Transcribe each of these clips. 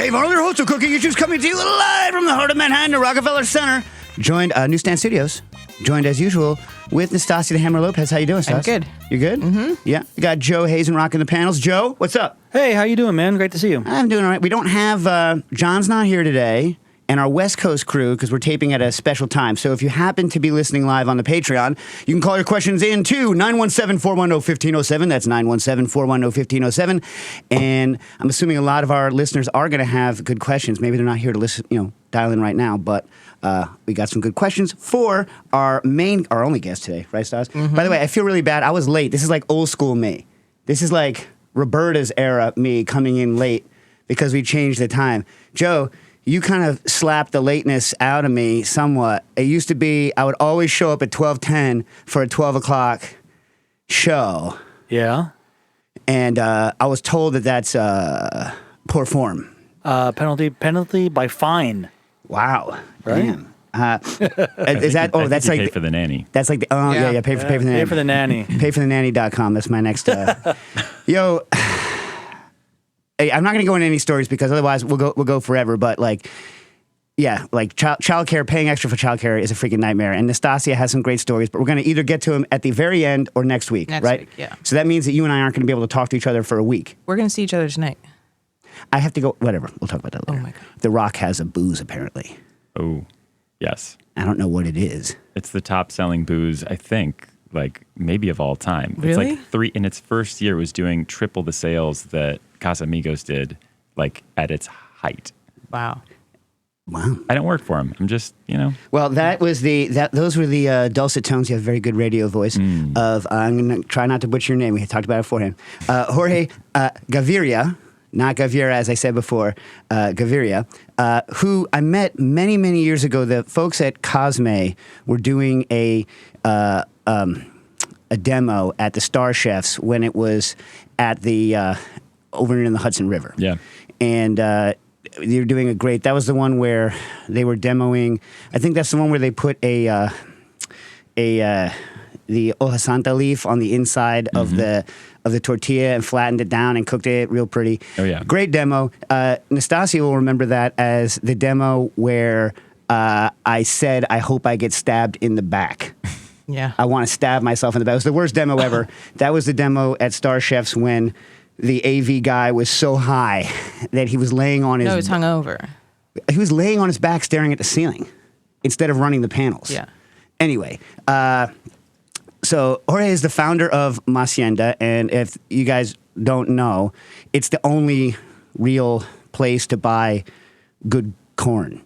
Dave Arnold, your host of Cooking Issues, coming to you live from the heart of Manhattan, the Rockefeller Center. Joined, Newsstand Studios. Joined, as usual, with Nastasia the Hammer Lopez. How you doing, Stas? I'm good. You good? Mm-hmm. Yeah. We got Joe Hazen rocking the panels. Joe, what's up? Hey, how you doing, man? Great to see you. I'm doing all right. We don't have, John's not here today, and our West Coast crew, because we're taping at a special time. So if you happen to be listening live on the Patreon, you can call your questions in to 917-410-1507. That's 917-410-1507. And I'm assuming a lot of our listeners are going to have good questions. Maybe they're not here to listen, dial in right now, but we got some good questions for our only guest today, right, Stas? Mm-hmm. By the way, I feel really bad. I was late. This is like old school me. This is like Roberta's era me coming in late because we changed the time. Joe, you kind of slapped the lateness out of me somewhat. It used to be I would always show up at 12:10 for a 12 o'clock show. Yeah. And I was told that that's poor form. Penalty by fine. Wow. Right? Damn. Is that? Oh, that's like pay for the nanny. That's like the yeah. Pay for the nanny. Pay for the nanny. Payforthenanny.com. That's my next. Yo. Hey, I'm not going to go into any stories because otherwise we'll go forever. But childcare, paying extra for childcare is a freaking nightmare. And Nastasia has some great stories, but we're going to either get to them at the very end or next week, right? Next week, yeah. So that means that you and I aren't going to be able to talk to each other for a week. We're going to see each other tonight. I have to go. Whatever. We'll talk about that later. Oh my God. The Rock has a booze apparently. Oh, yes. I don't know what it is. It's the top-selling booze, I think, like maybe of all time. Really? It's like in its first year, it was doing triple the sales that Casamigos did, like at its height. Wow. I don't work for him. I'm just, Well, those were the dulcet tones. You have a very good radio voice of. I'm going to try not to butcher your name. We talked about it beforehand. Jorge Gaviria, not Gaviria as I said before. Gaviria, who I met many, many years ago. The folks at Cosme were doing a demo at the Star Chefs when it was at the over in the Hudson River. Yeah. And they were doing a great. That was the one where they were demoing. I think that's the one where they put the hoja santa leaf on the inside of the tortilla and flattened it down and cooked it real pretty. Oh yeah. Great demo. Nastasia will remember that as the demo where I said I hope I get stabbed in the back. Yeah. I want to stab myself in the back. It was the worst demo ever. That was the demo at Star Chefs when the AV guy was so high that he was laying on his... No, he was hungover. He was laying on his back staring at the ceiling instead of running the panels. Yeah. Anyway, so Jorge is the founder of Masa, and if you guys don't know, it's the only real place to buy good corn.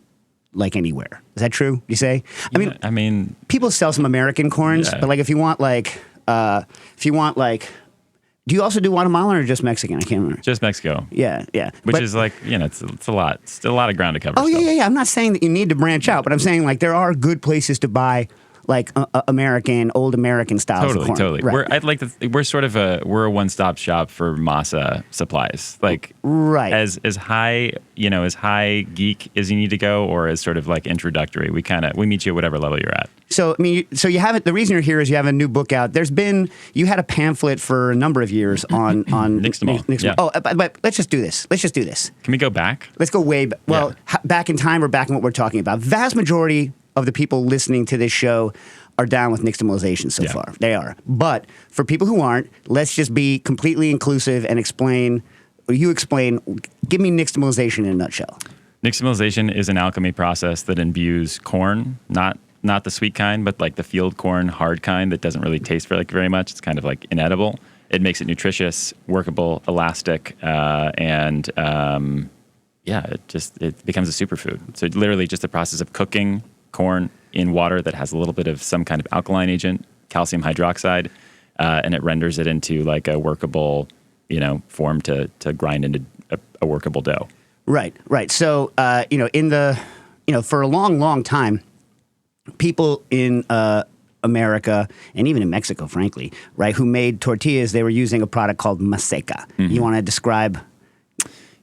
Like anywhere. Is that true? You say? Yeah, I mean, people sell some American corns, yeah. but like if you want do you also do Guatemalan or just Mexican? I can't remember. just Mexico. Yeah. Which is like, it's a lot. Still a lot of ground to cover. Oh, yeah. I'm not saying that you need to branch out, but I'm saying like there are good places to buy like old American styles of corn. Totally. Right. We're a one-stop shop for Masa supplies. Like right. as high, as high geek as you need to go, or as sort of like introductory. We meet you at whatever level you're at. So I mean, you have it. The reason you're here is you have a new book out. You had a pamphlet for a number of years on Nixtamal. Yeah. Oh, but let's just do this. Can we go back? Let's go way back. Well, back in time or back in what we're talking about. Vast majority of the people listening to this show are down with nixtamalization so far. They are. But for people who aren't, let's just be completely inclusive and explain. Give me nixtamalization in a nutshell. Nixtamalization is an alchemy process that imbues corn, not the sweet kind, but like the field corn, hard kind that doesn't really taste very much. It's kind of like inedible. It makes it nutritious, workable, elastic, and it becomes a superfood. So literally just the process of cooking corn in water that has a little bit of some kind of alkaline agent, calcium hydroxide, and it renders it into like a workable, form to grind into a workable dough. Right. So, for a long, long time, people in America and even in Mexico, frankly, right, who made tortillas, they were using a product called Masa. Mm-hmm. You want to describe?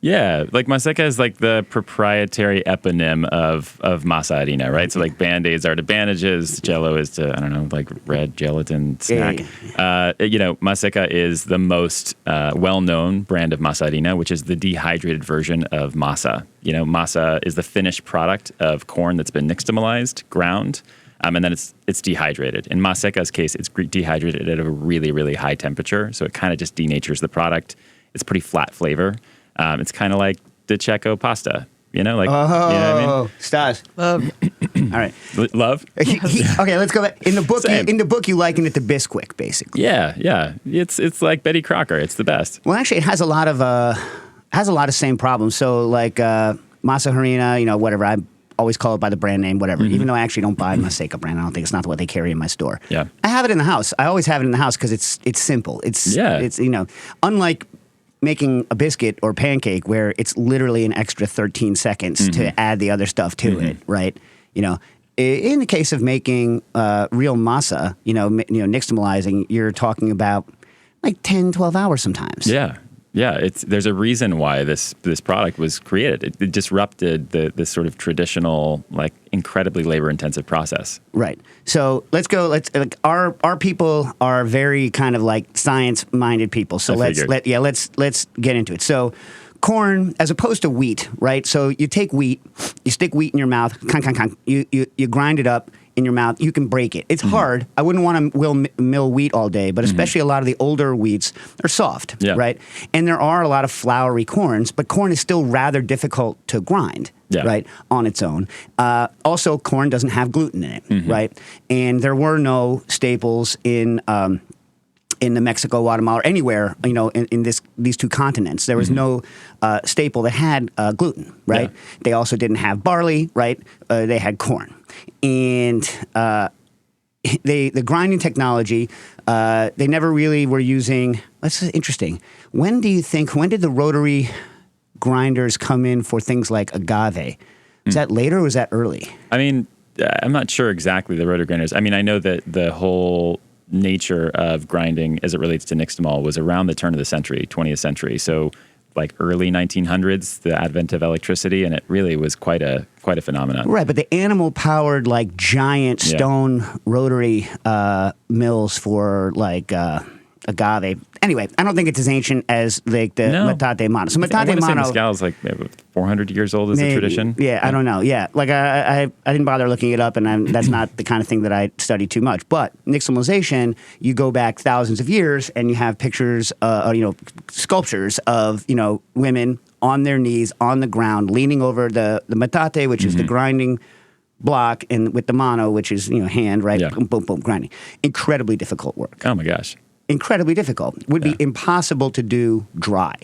Yeah, like Maseka is like the proprietary eponym of masa harina, right? So like Band-Aids are to bandages, Jello is to, I don't know, like red gelatin snack. Maseka is the most well-known brand of masa harina, which is the dehydrated version of masa. Masa is the finished product of corn that's been nixtamalized, ground, and then it's dehydrated. In Maseka's case, it's dehydrated at a really, really high temperature, so it kind of just denatures the product. It's pretty flat flavor. It's kind of like the Checo pasta, you know what I mean? Stas. Love. All right. Love? Okay, let's go back. In the book, you liken it to Bisquick, basically. Yeah. It's like Betty Crocker. It's the best. Well, actually, it has a lot of same problems. So, like masa harina, whatever. I always call it by the brand name, whatever. Even though I actually don't buy Maseka brand, I don't think it's not what they carry in my store. Yeah. I have it in the house. I always have it in the house because it's simple. It's unlike making a biscuit or pancake where it's literally an extra 13 seconds to add the other stuff to it, right? In the case of making real masa, nixtamalizing, you're talking about like 10, 12 hours sometimes. Yeah. There's a reason why this product was created. It disrupted this sort of traditional, like incredibly labor-intensive process. Right. So let's go. Our people are very kind of like science-minded people. So let's get into it. So corn, as opposed to wheat, right? So you take wheat, you stick wheat in your mouth, you grind it up in your mouth, you can break it. It's hard. I wouldn't want to mill wheat all day, but especially a lot of the older wheats are soft, right? And there are a lot of floury corns, but corn is still rather difficult to grind, right, on its own. Also, corn doesn't have gluten in it, right? And there were no staples in the Mexico, Guatemala, or anywhere, in these two continents. There was no staple that had gluten, right? Yeah. They also didn't have barley, right? They had corn. And the grinding technology, they never really were using, that's interesting. When did the rotary grinders come in for things like agave? Was that later or was that early? I mean, I'm not sure exactly the rotary grinders. I mean, I know that the whole nature of grinding as it relates to nixtamal was around the turn of the century, 20th century. So like early 1900s, the advent of electricity, and it really was quite a phenomenon. Right, but the animal-powered, like, giant stone rotary mills for, like, agave. Anyway, I don't think it's as ancient as like the metate mano. So metate mano, mezcal is like 400 years old as a tradition. Yeah, I don't know. Yeah, like I didn't bother looking it up, and that's not the kind of thing that I study too much. But nixtamalization, you go back thousands of years, and you have pictures, sculptures of women on their knees on the ground, leaning over the metate, which is the grinding block, and with the mano, which is hand, right? Yeah. Boom, boom, boom, grinding. Incredibly difficult work. Oh my gosh. Incredibly difficult. Would be impossible to do dry.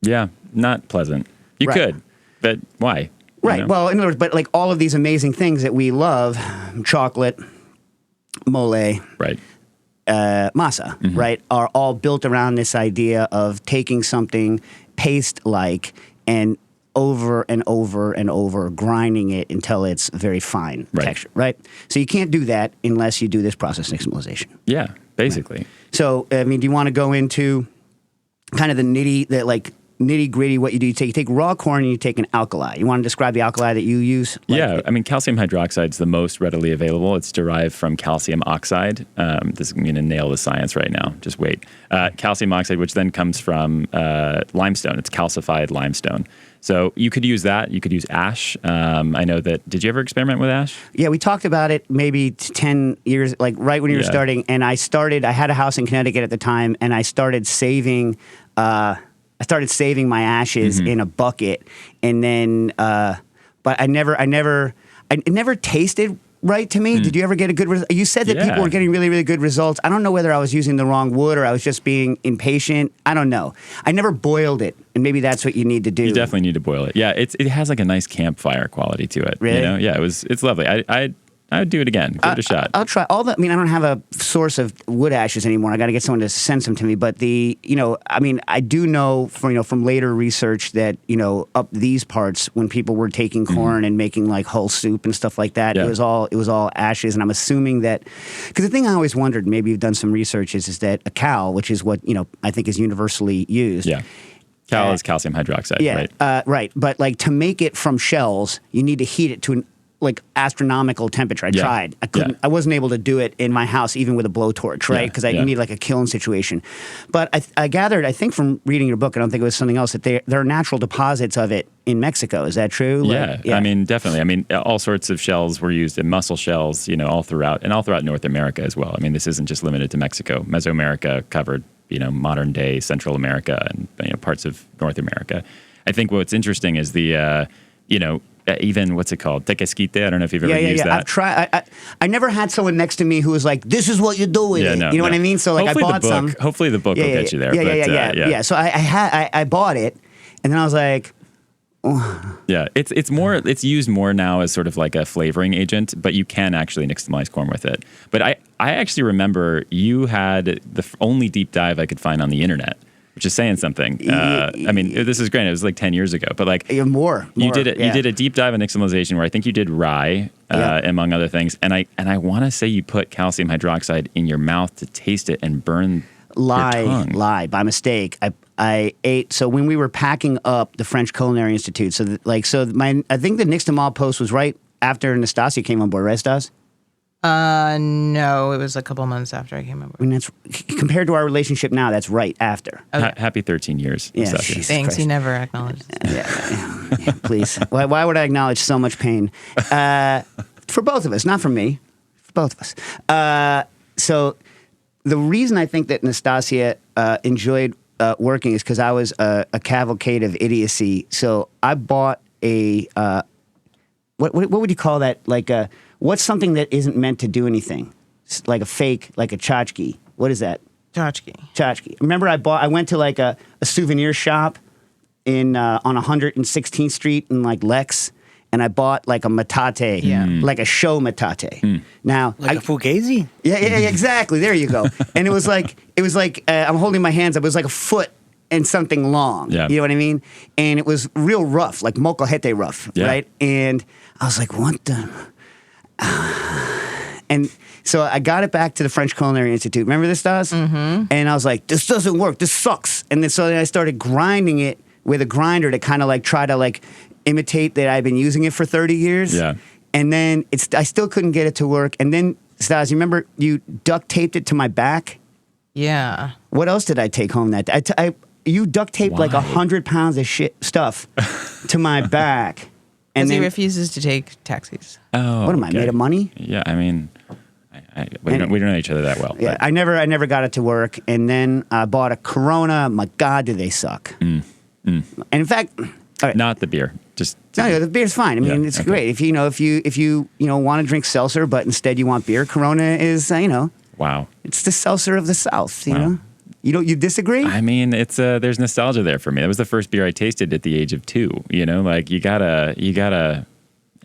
Yeah, not pleasant. You could, but why? Right. Well, in other words, but like all of these amazing things that we love, chocolate, mole, right, masa, right, are all built around this idea of taking something paste-like and over and over and over grinding it until it's very fine texture, right? So you can't do that unless you do this process nixtamalization. Yeah, basically. Right. So, I mean, do you want to go into kind of the nitty-gritty what you do? You take raw corn and you take an alkali. You want to describe the alkali that you use? I mean, calcium hydroxide is the most readily available. It's derived from calcium oxide. This is going to nail the science right now. Just wait. Calcium oxide, which then comes from limestone. It's calcified limestone. So you could use that. You could use ash. I know that. Did you ever experiment with ash? Yeah, we talked about it maybe 10 years, like right when you were starting. And I had a house in Connecticut at the time, and I started saving my ashes in a bucket, and then, but it never tasted right to me. Did you ever get a good result? You said that people were getting really, really good results. I don't know whether I was using the wrong wood or I was just being impatient. I don't know. I never boiled it, and maybe that's what you need to do. You definitely need to boil it. Yeah, it has like a nice campfire quality to it. Really? Yeah, it's lovely. I would do it again. Give it a shot. I'll try. I don't have a source of wood ashes anymore. I got to get someone to send some to me. But I do know from later research that up these parts when people were taking corn and making like hull soup and stuff like that, it was all ashes. And I'm assuming that because the thing I always wondered, maybe you've done some research, is that a cow, which is what I think is universally used. Yeah. Cal is calcium hydroxide, Yeah, right? right. But like to make it from shells, you need to heat it to an like astronomical temperature. I Yeah. tried. I couldn't. Yeah. I wasn't able to do it in my house, even with a blowtorch, right? Yeah, Because I yeah. need like a kiln situation. But I gathered, I think from reading your book, I don't think it was something else, that there are natural deposits of it in Mexico. Is that true? Like, Yeah, I mean, definitely. I mean, all sorts of shells were used in mussel shells, all throughout North America as well. I mean, this isn't just limited to Mexico. Mesoamerica covered, modern day Central America and parts of North America. I think what's interesting is the, even what's it called? Tequesquite. I don't know if you've ever used that. I've tried. I never had someone next to me who was like, "This is what you do with it." You know what I mean? So like, hopefully I bought some. Hopefully the book will get you there. Yeah. So I bought it, and then I was like, yeah, it's used more now as sort of like a flavoring agent, but you can actually nixtamalize corn with it. But I actually remember you had the only deep dive I could find on the internet, which is saying something. I mean, this is great. It was like 10 years ago, but like more. You did it. Yeah. You did a deep dive in nixtamalization where I think you did rye, among other things. And I want to say you put calcium hydroxide in your mouth to taste it and burn your tongue. Lie by mistake. I ate. So when we were packing up the French Culinary Institute, I think the Nixtamal post was right after Nastasia came on board, right, Stas? No, it was a couple months after I came over. I mean, that's compared to our relationship now. That's right after. Happy 13 years. Yeah, Nastasia. Jesus Thanks, Christ. you never acknowledged it. Yeah, please. Why would I acknowledge so much pain? For both of us, not for me. For both of us. So the reason I think that Nastasia enjoyed working is because I was a cavalcade of idiocy. So I bought a what would you call that? Like what's something that isn't meant to do anything? It's like a fake, like a tchotchke. What is that? Tchotchke. Remember, I went to like a souvenir shop on 116th Street in like Lex, and I bought like a metate, like a show metate. Now, Like a fugazi? yeah, exactly. There you go. And it was like I'm holding my hands up. It was like a foot and something long. Yeah. You know what I mean? And it was real rough, like molcajete rough, right? And I was like, what the? And so I got it back to the French Culinary Institute. Remember this, Stas? Mm-hmm. And I was like, this doesn't work. This sucks. And then I started grinding it with a grinder to kind of like try to like imitate that I've been using it for 30 years. Yeah. And then I still couldn't get it to work. And then, Stas, you remember you duct taped it to my back? Yeah. What else did I take home that day? You duct taped like Why? 100 pounds of stuff to my back. Because he then, refuses to take taxis. Oh, what am I, made of money? Yeah, I mean, we don't know each other that well. Yeah, but- I never got it to work. And then I bought a Corona. My God, do they suck. And in fact, all right. Not the beer. Just No, the beer's fine. I mean, Yeah, it's okay. great. If you want to drink seltzer, but instead you want beer, Corona is, wow. it's the seltzer of the South, you Wow. know? You disagree? I mean, it's there's nostalgia there for me. That was the first beer I tasted at the age of 2. Like you gotta.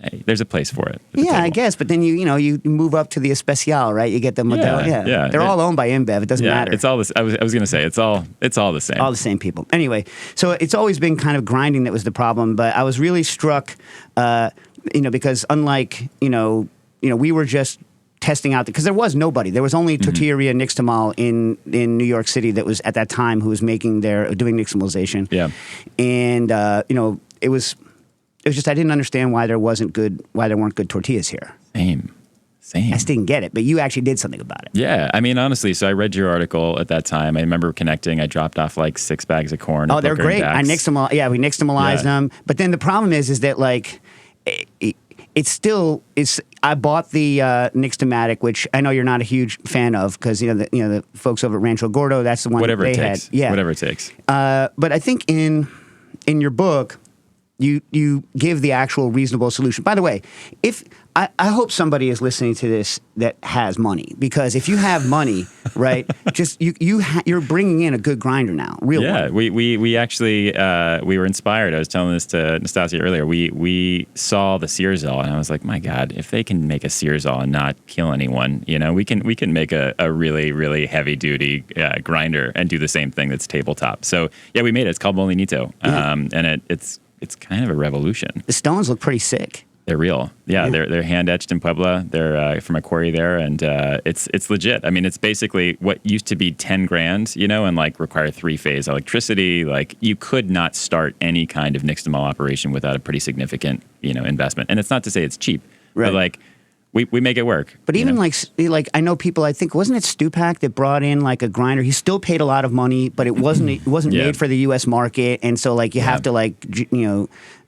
Hey, there's a place for it. at the Yeah, I table. guess. But then you move up to the Especial, right? You get the Modelo. yeah. They're all owned by InBev. It doesn't Yeah, matter. it's all this. I was gonna say it's all the same. All the same people. Anyway, so it's always been kind of grinding that was the problem. But I was really struck, because unlike we were just testing out because there was nobody. There was only Tortilla Nixtamal in New York City that was at that time who was doing nixtamalization. Yeah. And it was just I didn't understand why there weren't good tortillas here. Same. I just didn't get it. But you actually did something about it. Yeah, I mean, honestly, so I read your article at that time. I remember connecting. I dropped off like 6 bags of corn. Oh, at they're Booker and great. I Dax. nixtamal. Yeah, we nixtamalized Yeah. them. But then the problem is that like I bought the Nixtamatic, which I know you're not a huge fan of because the folks over at Rancho Gordo, that's the one Whatever they it takes. had. Yeah, Whatever it takes. but I think in your book, you give the actual reasonable solution. By the way, if I hope somebody is listening to this that has money, because if you have money, right, just you're bringing in a good grinder now, real Yeah, one. we actually we were inspired. I was telling this to Nastasia earlier. We saw the Searzall, and I was like, my God, if they can make a Searzall and not kill anyone, we can make a really, really heavy duty grinder and do the same thing that's tabletop. So yeah, we made it. It's called Molinito, and it's kind of a revolution. The stones look pretty sick. They're real. Yeah, they're hand etched in Puebla. They're from a quarry there, and it's legit. I mean, it's basically what used to be 10 grand, and like require 3-phase electricity. Like you could not start any kind of nixtamal operation without a pretty significant, investment. And it's not to say it's cheap, but like we make it work. But even like I know people. I think wasn't it Stupak that brought in like a grinder? He still paid a lot of money, but it wasn't made for the U.S. market, and so like you have to like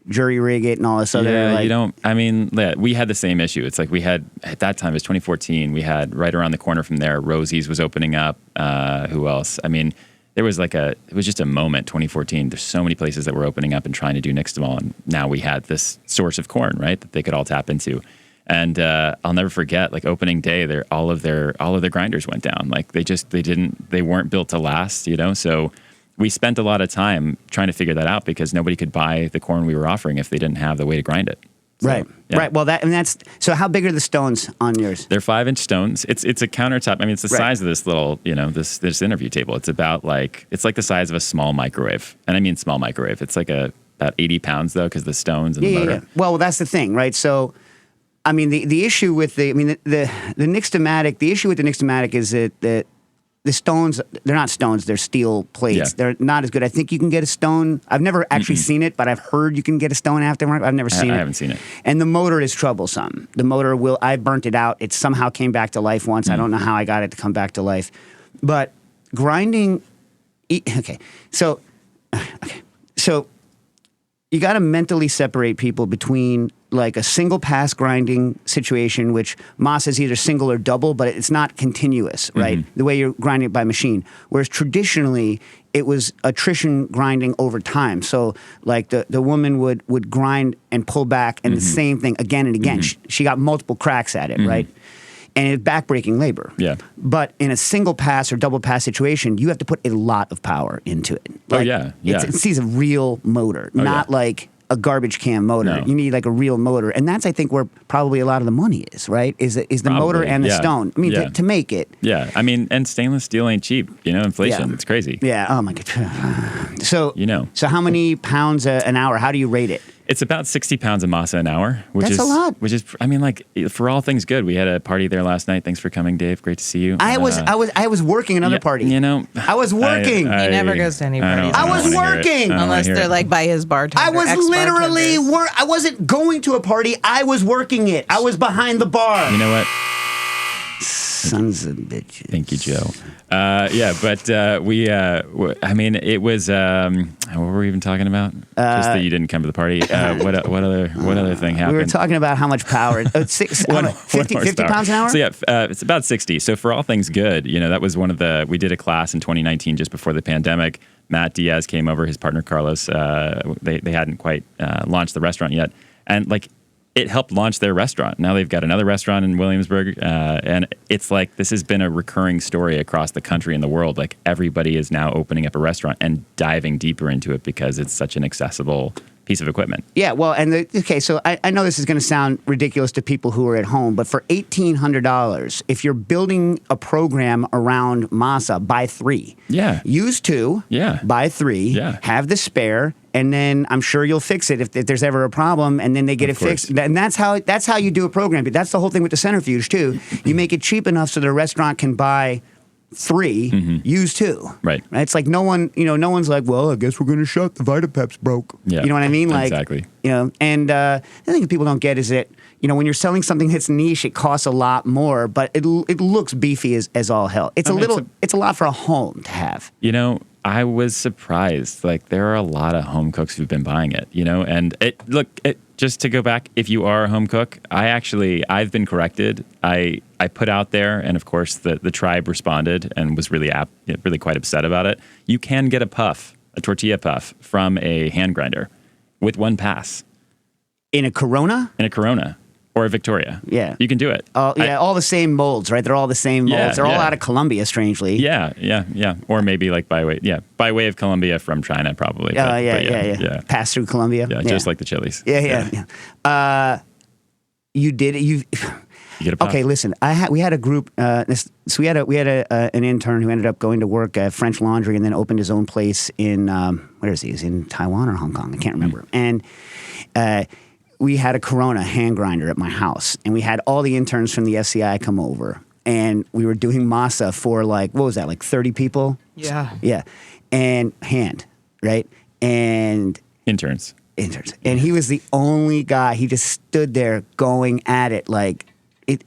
jury rig it and all this other. Yeah, like, we had the same issue. It's like we had, at that time, it was 2014, we had right around the corner from there, Rosie's was opening up. Who else? I mean, there was it was just a moment, 2014. There's so many places that were opening up and trying to do nixtamal, and now we had this source of corn, right, that they could all tap into. And I'll never forget, like opening day, all of their grinders went down. Like they weren't built to last, so we spent a lot of time trying to figure that out because nobody could buy the corn we were offering if they didn't have the way to grind it. So, right. Yeah. Right. Well, that's so. How big are the stones on yours? They're 5-inch stones. It's a countertop. I mean, it's the size of this little, this interview table. It's about it's like the size of a small microwave, and I mean small microwave. It's like about 80 pounds though, because the stones and the motor. Yeah. Well, that's the thing, right? So, I mean, the issue with the Nixtamatic, the issue with the Nixtamatic is that the stones, they're not stones, they're steel plates. Yeah. They're not as good. I think you can get a stone. I've never actually seen it, but I've heard you can get a stone aftermarket. I've never seen it. I haven't seen it. And the motor is troublesome. The motor I burnt it out. It somehow came back to life once. I don't know how I got it to come back to life. But grinding, So you got to mentally separate people between like a single pass grinding situation, which Masa is either single or double, but it's not continuous, right? The way you're grinding it by machine. Whereas traditionally, it was attrition grinding over time. So like the woman would grind and pull back and the same thing again and again. She got multiple cracks at it, right? And it's backbreaking labor. Yeah. But in a single pass or double pass situation, you have to put a lot of power into it. Like, It's a real motor, not like a garbage can motor. No. You need like a real motor. And that's, I think, where probably a lot of the money is, right? Is the motor and the stone. I mean, to make it. Yeah. I mean, and stainless steel ain't cheap. Inflation. It's crazy. Yeah. Oh, my God. So, so how many pounds an hour? How do you rate it? It's about 60 pounds of masa an hour, which That's is a lot. Which is, I mean, like for all things good. We had a party there last night. Thanks for coming, Dave. Great to see you. I was working another party. I was working. He never goes to any parties. I was working. Unless they're like by his bartender. I was literally I wasn't going to a party. I was working it. I was behind the bar. You know what? Sons of bitches. Thank you, Joe. I mean, it was, what were we even talking about? Just that you didn't come to the party. What other thing happened? We were talking about how much power. 50 pounds an hour? So it's about 60. So for all things good, that was we did a class in 2019 just before the pandemic. Matt Diaz came over, his partner Carlos. They hadn't quite launched the restaurant yet. And it helped launch their restaurant. Now they've got another restaurant in Williamsburg. And it's like this has been a recurring story across the country and the world. Like everybody is now opening up a restaurant and diving deeper into it because it's such an accessible piece of equipment. Yeah, well, and so I know this is going to sound ridiculous to people who are at home, but for $1,800, if you're building a program around Masa, buy 3. Yeah. Use 2. Yeah. Buy 3. Yeah. Have the spare. And then I'm sure you'll fix it if there's ever a problem, and then they get it fixed. And that's how you do a program. But that's the whole thing with the centrifuge too. You make it cheap enough so the restaurant can buy 3, use 2. Right. It's like no one's like, well, I guess we're going to shut. The Vitapep's broke. Yeah. You know what I mean? Like, exactly. And the thing that people don't get is that when you're selling something that's niche, it costs a lot more, but it looks beefy as all hell. It's a lot for a home to have. I was surprised. Like there are a lot of home cooks who've been buying it, and just to go back, if you are a home cook, I've been corrected. I put out there, and of course the tribe responded and was really quite upset about it. You can get a tortilla puff from a hand grinder with 1 pass. In a Corona? In a Corona. Or a Victoria. Yeah. You can do it. All the same molds, right? They're all the same molds. They're all out of Colombia, strangely. Yeah. Or maybe by way of Colombia from China, probably. Yeah. Pass through Colombia. Yeah, just like the chilies. Yeah. You did it. You get a puff. Okay, listen. We had a group. We had an intern who ended up going to work at French Laundry and then opened his own place in where is he? He's in Taiwan or Hong Kong. I can't remember. And we had a Corona hand grinder at my house, and we had all the interns from the SCI come over, and we were doing masa for like, what was that, like 30 people? Yeah. Yeah. And hand, right? And Interns. And he was the only guy. He just stood there going at it like,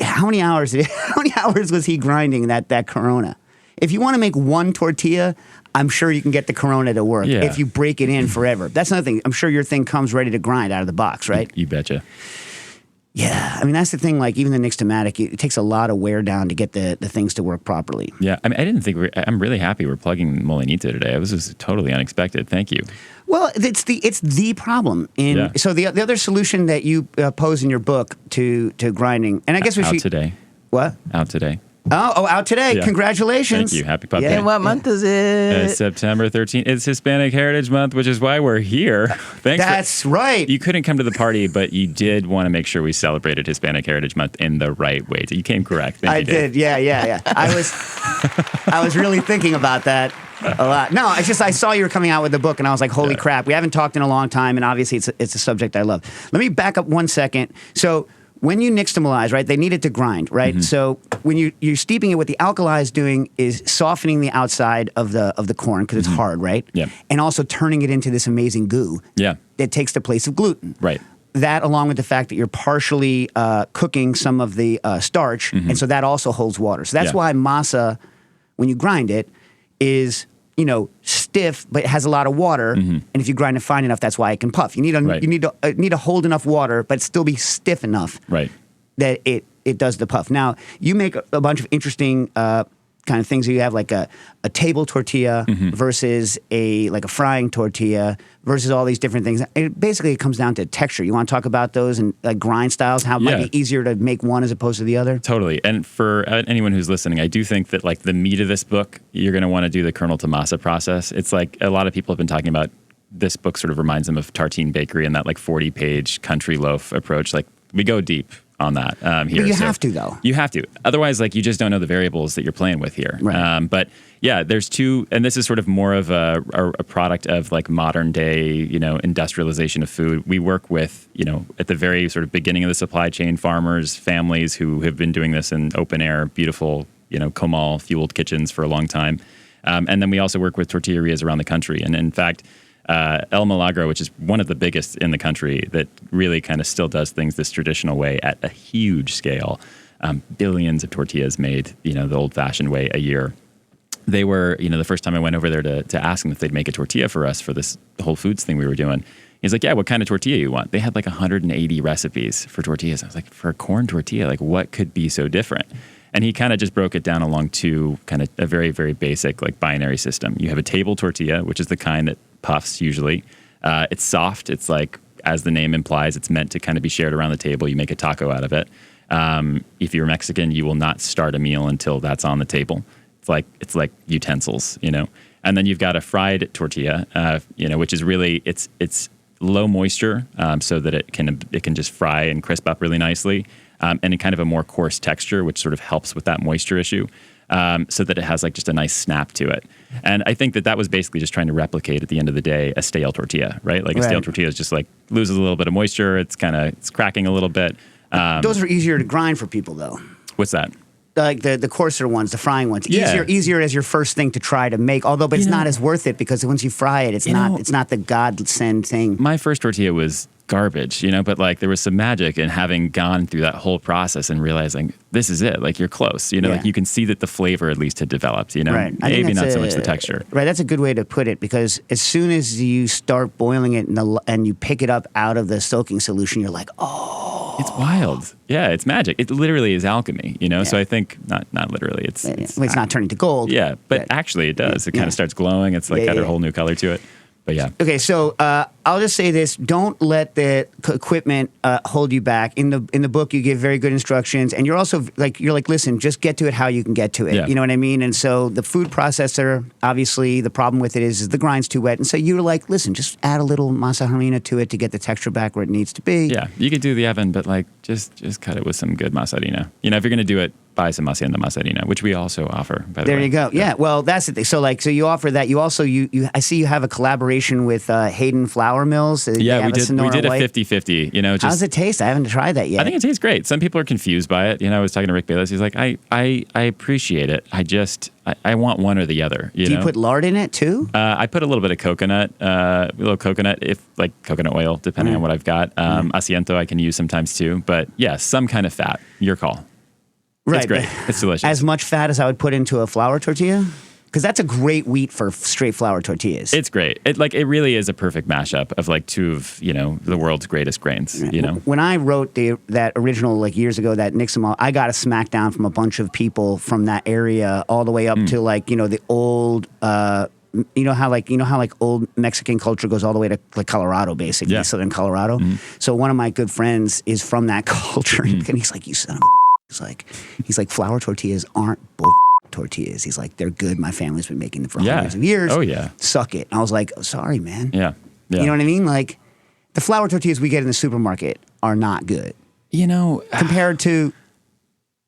how many hours was he grinding that Corona? If you want to make one tortilla, I'm sure you can get the Corona to work. Yeah. If you break it in forever. That's another thing. I'm sure your thing comes ready to grind out of the box, right? You betcha. Yeah. I mean, that's the thing. Like, even the Nixtomatic, it takes a lot of wear down to get the things to work properly. Yeah. I mean, I didn't think I'm really happy we're plugging Molinito today. It was just totally unexpected. Thank you. Well, it's the problem. So the other solution that you pose in your book to grinding, and I guess we should... Out today. What? Out today. Oh, out today. Yeah. Congratulations. Thank you. Happy Pup Yeah. Day. And what month is it? September 13th. It's Hispanic Heritage Month, which is why we're here. Thanks. That's right. You couldn't come to the party, but you did want to make sure we celebrated Hispanic Heritage Month in the right way. You came correct. Thank I you, Dave. did. Yeah. I was really thinking about that a lot. No, it's just I saw you were coming out with the book, and I was like, holy crap. We haven't talked in a long time, and obviously it's a subject I love. Let me back up 1 second. So when you nixtamalize, right, they need it to grind, right? Mm-hmm. So when you're steeping it, what the alkali is doing is softening the outside of the corn because it's hard, right? Yeah. And also turning it into this amazing goo. Yeah. That takes the place of gluten. Right. That, along with the fact that you're partially cooking some of the starch, and so that also holds water. So that's why masa, when you grind it, is stiff, but it has a lot of water. And if you grind it fine enough, that's why it can puff. You need to hold enough water, but still be stiff enough that it does the puff. Now, you make a bunch of interesting kind of things. You have like a table tortilla versus a frying tortilla versus all these different things. It comes down to texture. You want to talk about those and like grind styles, how it might be easier to make one as opposed to the other? Totally. And for anyone who's listening, I do think that like the meat of this book, you're going to want to do the kernel to masa process. It's like a lot of people have been talking about this book sort of reminds them of Tartine Bakery and that like 40-page country loaf approach. Like we go deep on that here. But you have to, though. You have to. Otherwise, like, you just don't know the variables that you're playing with here. Right. But yeah, there's two, and this is sort of more of a product of like modern day, industrialization of food. We work with, at the very sort of beginning of the supply chain, farmers, families who have been doing this in open air, beautiful, Comal fueled kitchens for a long time. And then we also work with tortillerias around the country. And in fact, El Milagro, which is one of the biggest in the country that really kind of still does things this traditional way at a huge scale. Billions of tortillas made, the old-fashioned way a year. They were, the first time I went over there to ask them if they'd make a tortilla for us for this Whole Foods thing we were doing. He's like, yeah, what kind of tortilla you want? They had like 180 recipes for tortillas. I was like, for a corn tortilla, like what could be so different? And he kind of just broke it down along two kind of a very, very basic like binary system. You have a table tortilla, which is the kind that puffs usually. It's soft. It's like, as the name implies, it's meant to kind of be shared around the table. You make a taco out of it. If you're Mexican, you will not start a meal until that's on the table. It's like utensils, And then you've got a fried tortilla, which is really it's low moisture, so that it can just fry and crisp up really nicely, and in kind of a more coarse texture, which sort of helps with that moisture issue. So that it has like just a nice snap to it. And I think that was basically just trying to replicate at the end of the day a stale tortilla, right? Like a stale tortilla is just like loses a little bit of moisture. It's cracking a little bit. Those are easier to grind for people, though. What's that? Like the coarser ones, the frying ones. Yeah. Easier as your first thing to try to make. But it's not as worth it because once you fry it, it's not the godsend thing. My first tortilla was garbage, but like there was some magic in having gone through that whole process and realizing this is it. Like you're close, like you can see that the flavor at least had developed, Right. Maybe not so much the texture. Right. That's a good way to put it because as soon as you start boiling it and you pick it up out of the soaking solution, you're like, oh. It's wild. Yeah, it's magic. It literally is alchemy, So I think not literally. It's not turning to gold. Yeah, but actually it does. It kind of starts glowing. It's like got a whole new color to it. But yeah. Okay, so I'll just say this: don't let the equipment hold you back. In the book, you give very good instructions, and you're also like listen, just get to it how you can get to it. Yeah. You know what I mean? And so the food processor, obviously, the problem with it is the grind's too wet, and so you're like, listen, just add a little masa harina to it to get the texture back where it needs to be. Yeah, you could do the oven, but like just cut it with some good masa harina. If you're gonna do it buy some Hacienda Masarina, which we also offer, by the way. There you go. Yeah. Well, that's the thing. So you offer that. You also, I see you have a collaboration with Hayden Flour Mills. Yeah, we did a 50-50, you know. How does it taste? I haven't tried that yet. I think it tastes great. Some people are confused by it. You know, I was talking to Rick Bayless. He's like, I appreciate it. I want one or the other. Do you put lard in it too? I put a little bit of coconut, if like coconut oil, depending on what I've got. Asiento I can use sometimes too. But yeah, some kind of fat. Your call. Right. It's great. It's delicious. As much fat as I would put into a flour tortilla? Because that's a great wheat for straight flour tortillas. It's great. It really is a perfect mashup of like two of, the world's greatest grains, When I wrote that original like years ago, that Nixon, I got a smackdown from a bunch of people from that area all the way up to like, the old you know how old Mexican culture goes all the way to like Colorado, basically, southern Colorado. So one of my good friends is from that culture, and he's like, "You son of a," he's like, flour tortillas aren't tortillas. He's like, they're good. My family's been making them for hundreds of years. Oh yeah, suck it. And I was like, oh, sorry, man. Yeah. You know what I mean? Like the flour tortillas we get in the supermarket are not good.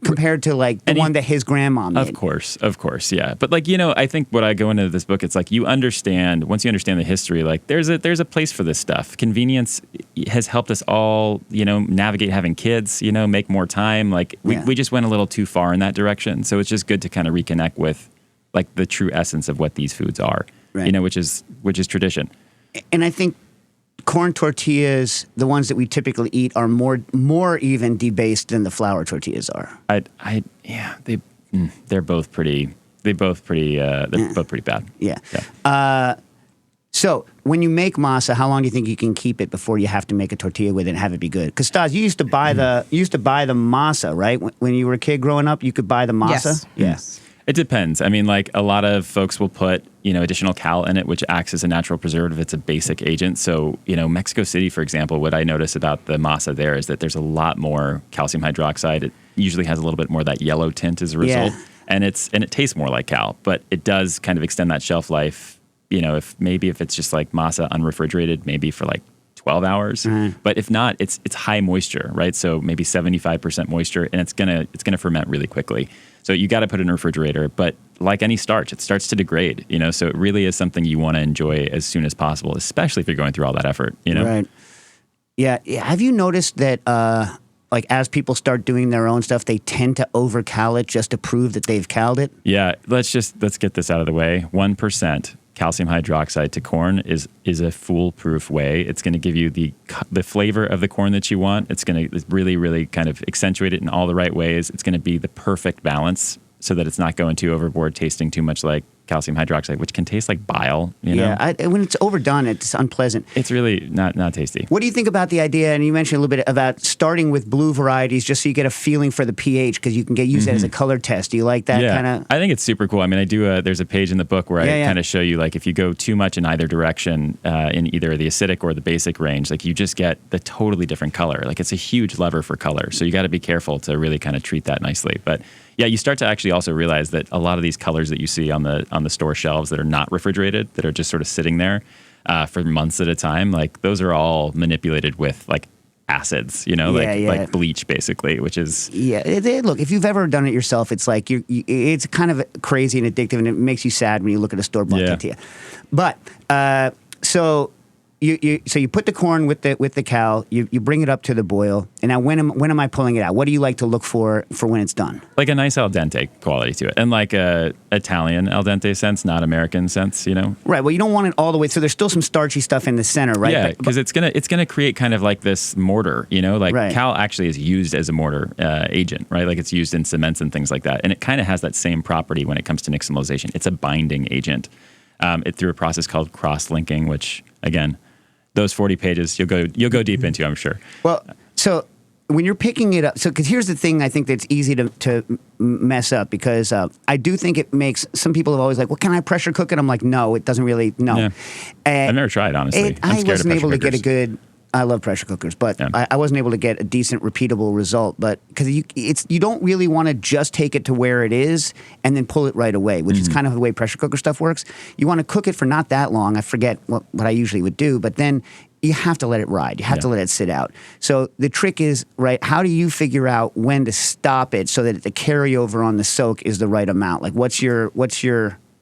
Compared to like the one that his grandma made. Of course, yeah. But like, I think what I go into this book, it's like once you understand the history, like there's a place for this stuff. Convenience has helped us all, navigate having kids, make more time. Like we just went a little too far in that direction. So it's just good to kind of reconnect with like the true essence of what these foods are, which is tradition. And I think corn tortillas, the ones that we typically eat, are more even debased than the flour tortillas are. They're both pretty bad. Yeah. So when you make masa, how long do you think you can keep it before you have to make a tortilla with it and have it be good? Because Stas, you used to buy the masa, right? When you were a kid growing up, you could buy the masa. Yes. It depends. I mean, like a lot of folks will put, additional cal in it, which acts as a natural preservative. It's a basic agent. So, Mexico City, for example, what I notice about the masa there is that there's a lot more calcium hydroxide. It usually has a little bit more of that yellow tint as a result. Yeah. And it tastes more like cal, but it does kind of extend that shelf life. If it's just like masa unrefrigerated, maybe for like 12 hours. But if not, it's high moisture, right? So maybe 75% moisture, and it's gonna ferment really quickly. So you got to put it in a refrigerator. But like any starch, it starts to degrade. So it really is something you want to enjoy as soon as possible, especially if you're going through all that effort. Right. Yeah. Have you noticed that? Like as people start doing their own stuff, they tend to over-cal it just to prove that they've called it? Yeah, let's get this out of the way. 1% calcium hydroxide to corn is a foolproof way. It's going to give you the flavor of the corn that you want. It's going to really, really kind of accentuate it in all the right ways. It's going to be the perfect balance so that it's not going too overboard, tasting too much like calcium hydroxide, which can taste like bile. You know? When it's overdone, it's unpleasant. It's really not tasty. What do you think about the idea, and you mentioned a little bit about starting with blue varieties just so you get a feeling for the pH, because you can use that as a color test. Do you like that kind of? I think it's super cool. I mean, there's a page in the book where I kind of show you, like, if you go too much in either direction, in either the acidic or the basic range, like you just get the totally different color. Like it's a huge lever for color. So you got to be careful to really kind of treat that nicely. But yeah, you start to actually also realize that a lot of these colors that you see on the store shelves that are not refrigerated, that are just sort of sitting there for months at a time, like those are all manipulated with like acids, like bleach basically, which is look, if you've ever done it yourself, it's like it's kind of crazy and addictive, and it makes you sad when you look at a store-bought tortilla. But so you put the corn with the cal, you bring it up to the boil, and now when am I pulling it out? What do you like to look for when it's done? Like a nice al dente quality to it, and like a Italian al dente sense, not American sense, Right. Well, you don't want it all the way. So there's still some starchy stuff in the center, right? Yeah, because it's gonna create kind of like this mortar, Like right. Cal actually is used as a mortar agent, right? Like it's used in cements and things like that, and it kind of has that same property when it comes to nixtamalization. It's a binding agent. It through a process called cross-linking, which again, those 40 pages you'll go deep into, I'm sure. Well, so when you're picking it up, because here's the thing I think that's easy to mess up, because I do think it makes, some people have always like, well, can I pressure cook it? I'm like, no, it doesn't really, no. Yeah. I've never tried, honestly. I wasn't able to get a good, I love pressure cookers, but I wasn't able to get a decent repeatable result. But because you don't really want to just take it to where it is and then pull it right away, which is kind of the way pressure cooker stuff works. You want to cook it for not that long. I forget what I usually would do, but then you have to let it ride. You have to let it sit out. So the trick is, right, how do you figure out when to stop it so that the carryover on the soak is the right amount? Like what's your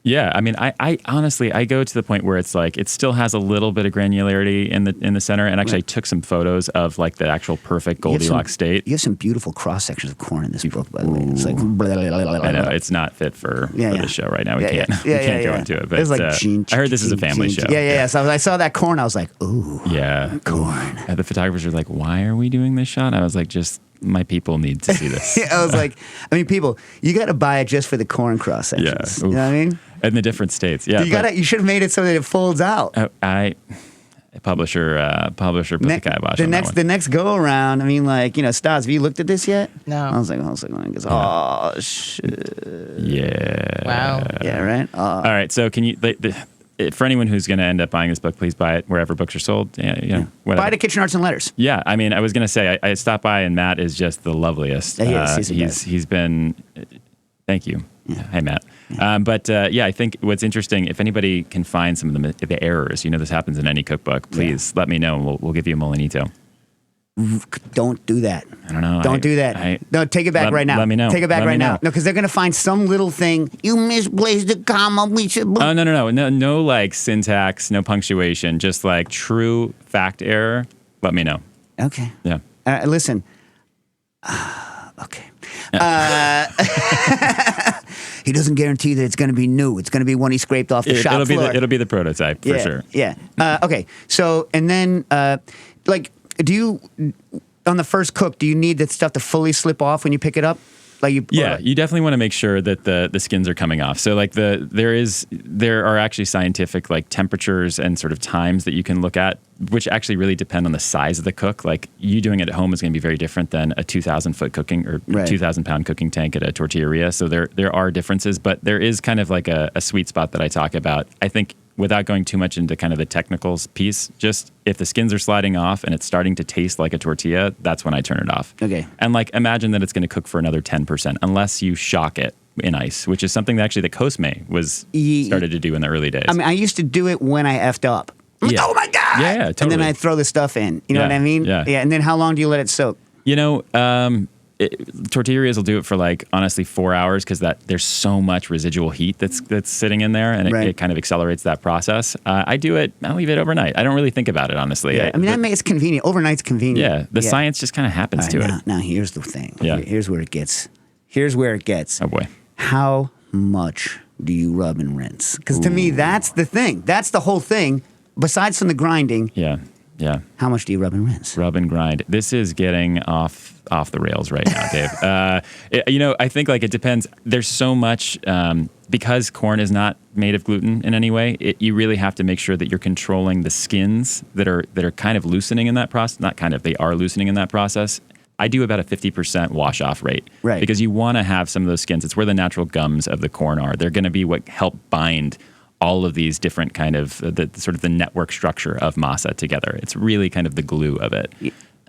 Yeah, I mean, I honestly, I go to the point where it's like it still has a little bit of granularity in the center, and actually I took some photos of like the actual perfect Goldilocks state. You have some beautiful cross sections of corn in this book, by the way. It's like blah, blah, blah, blah, blah. I know it's not fit for the show right now. We can't go into it. But it's like I heard this is a family show. Yeah. So I saw that corn, I was like, ooh, corn. The photographers were like, "Why are we doing this shot?" I was like, "Just my people need to see this." I was like, people, you got to buy it just for the corn cross sections. You know what I mean? In the different states, yeah. You should have made it so that it folds out. Publisher put the kibosh on that one. The next go around. I mean, like, Stas, have you looked at this yet? No. I was like, oh shit. Yeah. Wow. Yeah. Right. All right. So can you? For anyone who's going to end up buying this book, please buy it wherever books are sold. Whatever. Buy it at Kitchen Arts and Letters. Yeah, I mean, I was going to say I stopped by and Matt is just the loveliest. He's been. Thank you. Yeah. Hey, Matt. Yeah. I think what's interesting, if anybody can find some of the errors, this happens in any cookbook, please let me know and we'll give you a molinito. Don't do that. I don't know. Don't do that. No, take it back right now. Let me know. Take it back right now. No, because they're going to find some little thing. You misplaced the comma. We should. Oh, no, like syntax, no punctuation, just like true fact error. Let me know. Okay. Yeah. Listen. Okay. He doesn't guarantee that it's going to be new. It's going to be one he scraped off the shop floor. It'll be the prototype for sure. Yeah. Okay. So, and then, do you, on the first cook, do you need that stuff to fully slip off when you pick it up? You definitely want to make sure that the skins are coming off. So like there are actually scientific like temperatures and sort of times that you can look at, which actually really depend on the size of the cook. Like you doing it at home is going to be very different than a 2,000 foot cooking or 2,000 pound cooking tank at a tortilleria. So there are differences, but there is kind of like a sweet spot that I talk about. I think without going too much into kind of the technicals piece, just if the skins are sliding off and it's starting to taste like a tortilla, that's when I turn it off. Okay. And like imagine that it's going to cook for another 10% unless you shock it in ice, which is something that actually the Cosme started to do in the early days. I mean, I used to do it when I effed up. Yeah. Oh my God! Yeah, totally. And then I'd throw the stuff in. You know what I mean? Yeah. And then how long do you let it soak? Tortillerias will do it for like honestly 4 hours because there's so much residual heat that's sitting in there, and it kind of accelerates that process. I'll leave it overnight. I don't really think about it honestly. Yeah. It's convenient. Overnight's convenient. Yeah, the science just kind of happens to it. Now here's the thing. Yeah. Here's where it gets. Oh boy. How much do you rub and rinse? Because to me, that's the thing. That's the whole thing. Besides from the grinding. Yeah. How much do you rub and rinse? Rub and grind. This is getting off the rails right now, Dave. I think like it depends. There's so much because corn is not made of gluten in any way. You really have to make sure that you're controlling the skins that are kind of loosening in that process. Not kind of, they are loosening in that process. I do about a 50% wash off rate, right? Because you want to have some of those skins. It's where the natural gums of the corn are. They're going to be what help bind all of these different kind of the network structure of masa together. It's really kind of the glue of it.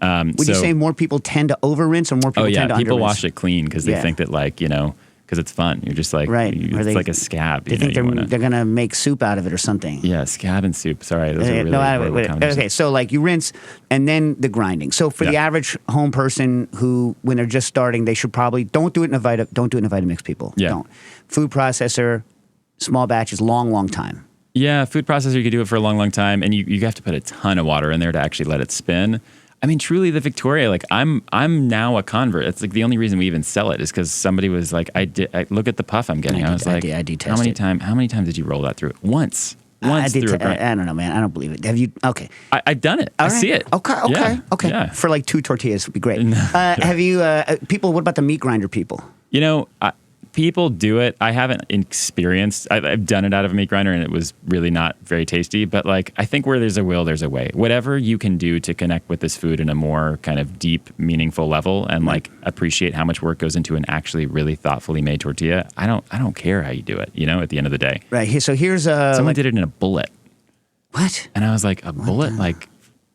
Would you say more people tend to over rinse or more people tend to under rinse? People wash it clean because they think that because it's fun. You're just like, it's like a scab. They think they're going to make soup out of it or something. Yeah, scab and soup. Sorry, those are really okay, so like you rinse and then the grinding. So for the average home person who, when they're just starting, they should probably don't do it in a Vitamix, people. Yeah. Don't. Food processor, small batches, long time. Yeah, food processor, you could do it for a long time, and you have to put a ton of water in there to actually let it spin. I mean, truly, the Victoria, like I'm now a convert. It's like the only reason we even sell it is because somebody was like, I look at the puff I'm getting. I was like, how many times did you roll that through? Once I don't know, man. I don't believe it. Have you? Okay. I've done it. I see it. Okay. Yeah. For like 2 tortillas would be great. Have you, people, what about the meat grinder people? People do it. I haven't experienced. I've done it out of a meat grinder, and it was really not very tasty. But like, I think where there's a will, there's a way. Whatever you can do to connect with this food in a more kind of deep, meaningful level, and like appreciate how much work goes into an actually really thoughtfully made tortilla. I don't care how you do it. At the end of the day. Right. So here's someone did it in a bullet. What? And I was like, a bullet? Like,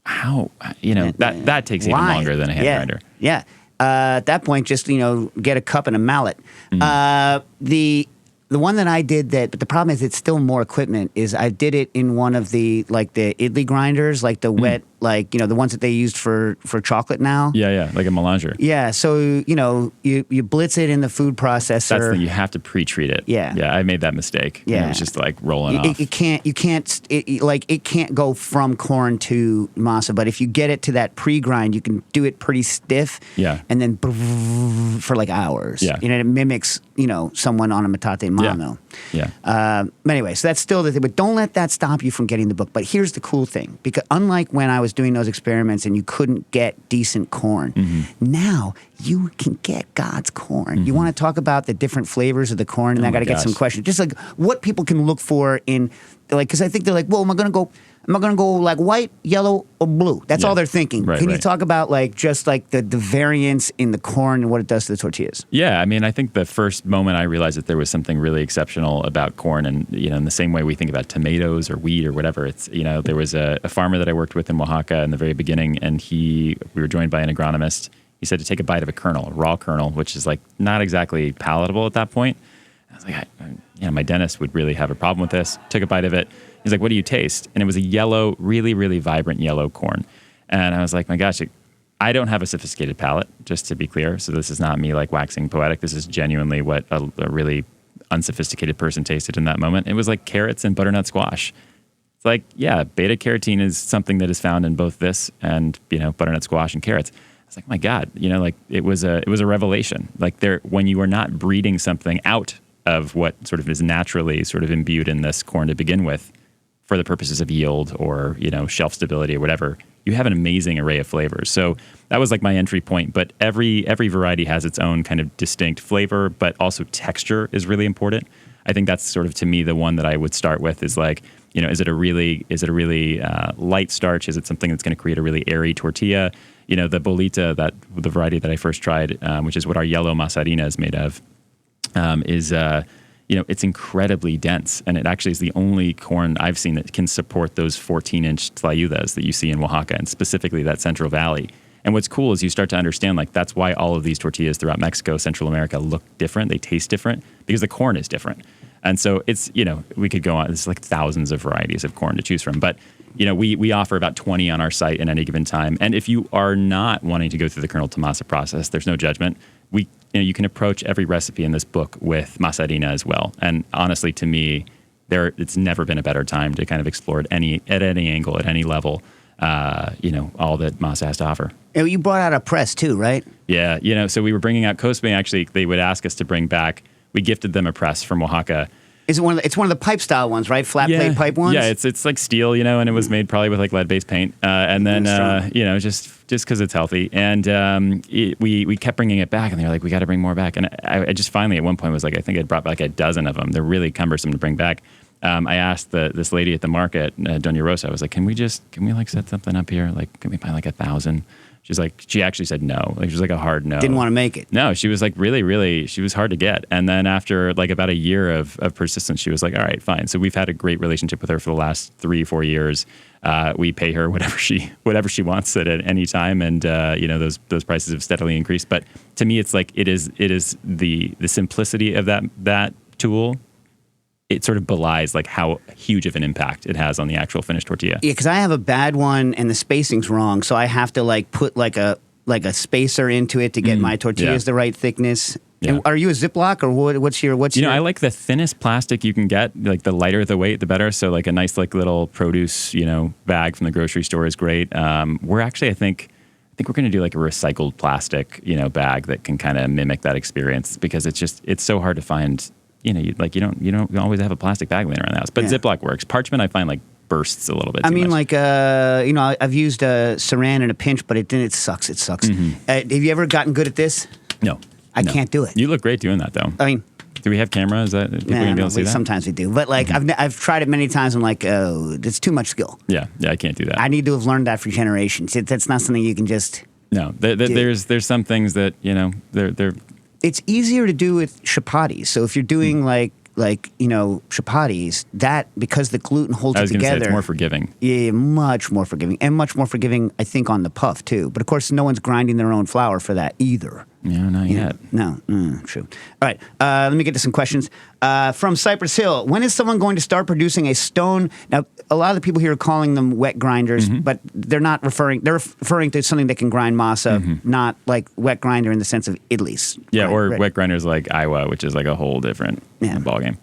how? That takes even longer than a hand grinder. Yeah. At that point, just get a cup and a mallet. The the one that I did but the problem is it's still more equipment. Is I did it in one of the the idli grinders, like the wet, the ones that they used for chocolate now. Yeah, like a melanger. Yeah, so you blitz it in the food processor. That's the thing, you have to pre-treat it. Yeah. I made that mistake. Yeah, it was just like rolling off. It can't go from corn to masa. But if you get it to that pre-grind, you can do it pretty stiff. Yeah. And then for like hours. Yeah. It mimics someone on a metate mano. Yeah. But anyway, so that's still the thing. But don't let that stop you from getting the book. But here's the cool thing, because unlike when I was doing those experiments and you couldn't get decent corn, now you can get God's corn. You want to talk about the different flavors of the corn, and I got to get some questions. Just like what people can look for in, because I think they're like, well, am I going to go like white, yellow, or blue? That's all they're thinking. Right, Can you right. talk about just the variance in the corn and what it does to the tortillas? Yeah, I mean, I think the first moment I realized that there was something really exceptional about corn, and in the same way we think about tomatoes or wheat or whatever, it's there was a farmer that I worked with in Oaxaca in the very beginning, and we were joined by an agronomist. He said to take a bite of a kernel, a raw kernel, which is like not exactly palatable at that point. I was like, my dentist would really have a problem with this. Took a bite of it. He's like, what do you taste? And it was a yellow, really, really vibrant yellow corn. And I was like, my gosh, I don't have a sophisticated palate, just to be clear. So this is not me like waxing poetic. This is genuinely what a really unsophisticated person tasted in that moment. It was like carrots and butternut squash. It's like, yeah, beta carotene is something that is found in both this and, butternut squash and carrots. I was like, my God, it was a revelation. Like when you are not breeding something out of what sort of is naturally sort of imbued in this corn to begin with, for the purposes of yield or, shelf stability or whatever, you have an amazing array of flavors. So that was like my entry point. But every variety has its own kind of distinct flavor, but also texture is really important. I think that's sort of, to me, the one that I would start with is like, is it a really light starch? Is it something that's going to create a really airy tortilla? The bolita, the variety that I first tried, which is what our yellow masarina is made of, it's incredibly dense, and it actually is the only corn I've seen that can support those 14-inch tlayudas that you see in Oaxaca, and specifically that Central Valley. And what's cool is you start to understand, that's why all of these tortillas throughout Mexico, Central America look different. They taste different because the corn is different. And so it's, we could go on. There's like thousands of varieties of corn to choose from. But, we offer about 20 on our site at any given time. And if you are not wanting to go through the kernel to masa process, there's no judgment. You can approach every recipe in this book with masarina as well. And honestly, to me, it's never been a better time to kind of explore at any angle, at any level, all that Masa has to offer. You brought out a press too, right? Yeah, so we were bringing out Cosme. Actually, they would ask us to bring back. We gifted them a press from Oaxaca. Is it it's one of the pipe style ones, right? Flat plate pipe ones? Yeah, it's like steel, and it was made probably with like lead-based paint. And then, just because it's healthy. And we kept bringing it back, and they were like, we got to bring more back. And I just finally at one point was like, I think I brought back a dozen of them. They're really cumbersome to bring back. I asked this lady at the market, Doña Rosa, I was like, can we like set something up here? Like, can we buy like 1,000? She's like, she actually said no. Like, she was like a hard no. Didn't want to make it. No, she was like really, she was hard to get. And then after like about a year of persistence, she was like, all right, fine. So we've had a great relationship with her for the last 3-4 years. We pay her whatever she wants at any time. And, those prices have steadily increased. But to me, it's like, it is the simplicity of that tool. It sort of belies like how huge of an impact it has on the actual finished tortilla. Yeah, because I have a bad one and the spacing's wrong, so I have to like put like a spacer into it to get my tortillas the right thickness. Yeah. And are you a Ziploc or what's your? I like the thinnest plastic you can get. Like the lighter the weight, the better. So like a nice like little produce bag from the grocery store is great. We're actually I think we're going to do like a recycled plastic bag that can kind of mimic that experience, because it's so hard to find. You don't always have a plastic bag laying around the house, but Ziploc works. Parchment, I find like bursts a little bit. Too much. I've used Saran in a pinch, but it sucks. It sucks. Mm-hmm. Have you ever gotten good at this? No, I can't do it. You look great doing that, though. I mean, do we have cameras that people are gonna be able to see that? Sometimes we do, but like I've tried it many times. I'm like, oh, it's too much skill. Yeah, I can't do that. I need to have learned that for generations. That's not something you can just. No, there's some things that they're. It's easier to do with chapatis. So if you're doing like chapatis, that because the gluten holds it together, say it's more forgiving. Yeah, much more forgiving, and much more forgiving, I think, on the puff too. But of course, no one's grinding their own flour for that either. No, not yet. No, true. All right, let me get to some questions. From Cypress Hill, when is someone going to start producing a stone? Now, a lot of the people here are calling them wet grinders, but they're not referring, they're referring to something that can grind masa, not like wet grinder in the sense of idlis. Yeah, Right, or right. wet grinders like Iowa, which is like a whole different ballgame.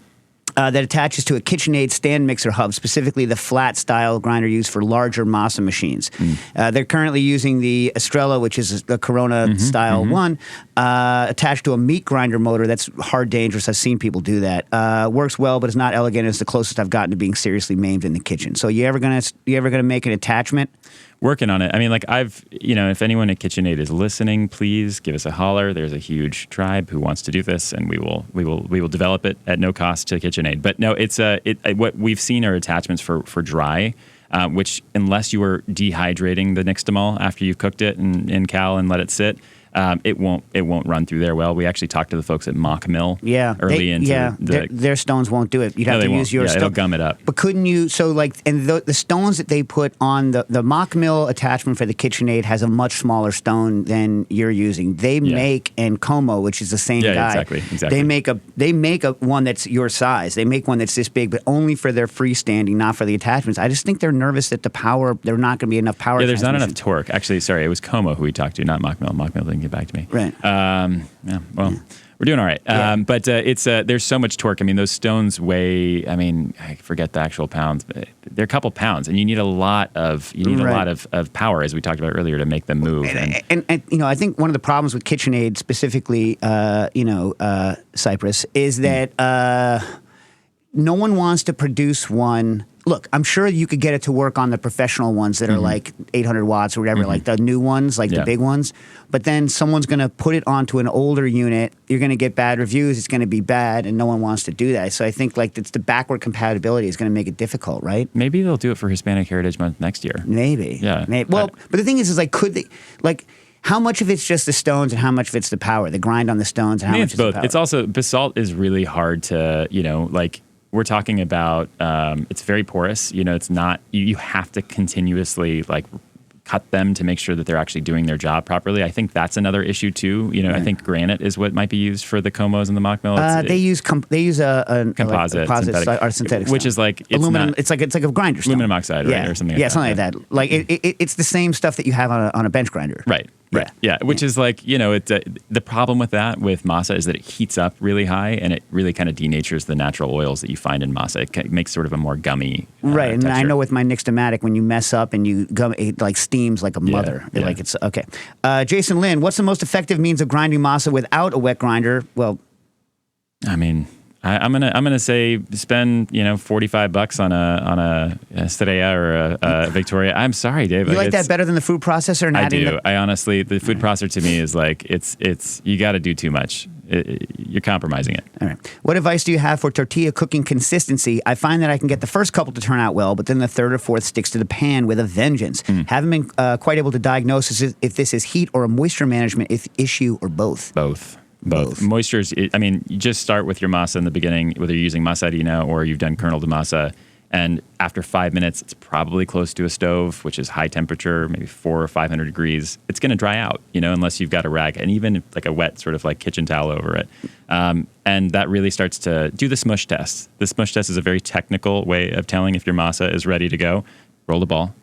That attaches to a KitchenAid stand mixer hub, specifically the flat style grinder used for larger masa machines. They're currently using the Estrella, which is the Corona style one, attached to a meat grinder motor. That's hard dangerous. I've seen people do that. Works well, but it's not elegant. It's the closest I've gotten to being seriously maimed in the kitchen. So you ever gonna make an attachment? Working on it. I mean, like if anyone at KitchenAid is listening, please give us a holler. There's a huge tribe who wants to do this, and we will develop it at no cost to KitchenAid. But no, it's what we've seen are attachments for dry, which unless you are dehydrating the nixtamal after you've cooked it in cal and let it sit, it won't run through there well. We actually talked to the folks at Mock Mill their stones won't do it. You'd have to use your it'll gum it up. But couldn't you, the stones that they put on the Mock Mill attachment for the KitchenAid has a much smaller stone than you're using. They make, and Como, which is the same guy. Exactly. They make a one that's your size. They make one that's this big, but only for their freestanding, not for the attachments. I just think they're nervous that they're not going to be enough power. Yeah, there's not enough torque. Actually, sorry, it was Como who we talked to, not Mock Mill. Mock Mill didn't get back to me. Right. We're doing all right. But it's there's so much torque. I mean, those stones weigh. I mean, I forget the actual pounds, but they're a couple pounds, and you need a lot of of power, as we talked about earlier, to make them move. And I think one of the problems with KitchenAid specifically, Cypress, is that no one wants to produce one. Look, I'm sure you could get it to work on the professional ones that are like 800 watts or whatever, like the new ones, like the big ones. But then someone's going to put it onto an older unit. You're going to get bad reviews. It's going to be bad, and no one wants to do that. So I think it's the backward compatibility is going to make it difficult, right? Maybe they'll do it for Hispanic Heritage Month next year. Maybe. Yeah. Maybe. Well, but the thing is could they, how much of it's just the stones and how much of it's the power, the grind on the stones, and how much it's both. the power? It's also, basalt is really hard to, we're talking about, it's very porous. It's not, you have to continuously cut them to make sure that they're actually doing their job properly. I think that's another issue too. I think granite is what might be used for the Comos and the Mock Mill. They use a composite, synthetic which is like it's aluminum. Not, it's like a grinder stone. Aluminum oxide, right, or something. Yeah, something like that. Like it's the same stuff that you have on a bench grinder. Right. Right. Yeah. Which is the problem with that with masa is that it heats up really high and it really kind of denatures the natural oils that you find in masa. It makes sort of a more gummy right. And texture. I know with my Nixtamatic, when you mess up and you gum, it steams like a mother. Yeah. Like it's okay. Jason Lynn, what's the most effective means of grinding masa without a wet grinder? Well, I mean, I'm gonna say spend $45 on a Estrella or a Victoria. I'm sorry, Dave. You like that better than the food processor? And I do. I honestly, the food processor to me is it's you got to do too much. You're compromising it. All right. What advice do you have for tortilla cooking consistency? I find that I can get the first couple to turn out well, but then the third or fourth sticks to the pan with a vengeance. Haven't been quite able to diagnose if this is heat or a moisture management issue or both. Both. Moistures, you just start with your masa in the beginning, whether you're using masa harina or you've done kernel de masa, and after 5 minutes, it's probably close to a stove, which is high temperature, maybe 400 or 500 degrees. It's going to dry out, unless you've got a rag, and even like a wet sort of like kitchen towel over it. And that really starts to do the Smoosh Test. The Smoosh Test is a very technical way of telling if your masa is ready to go. Roll the ball,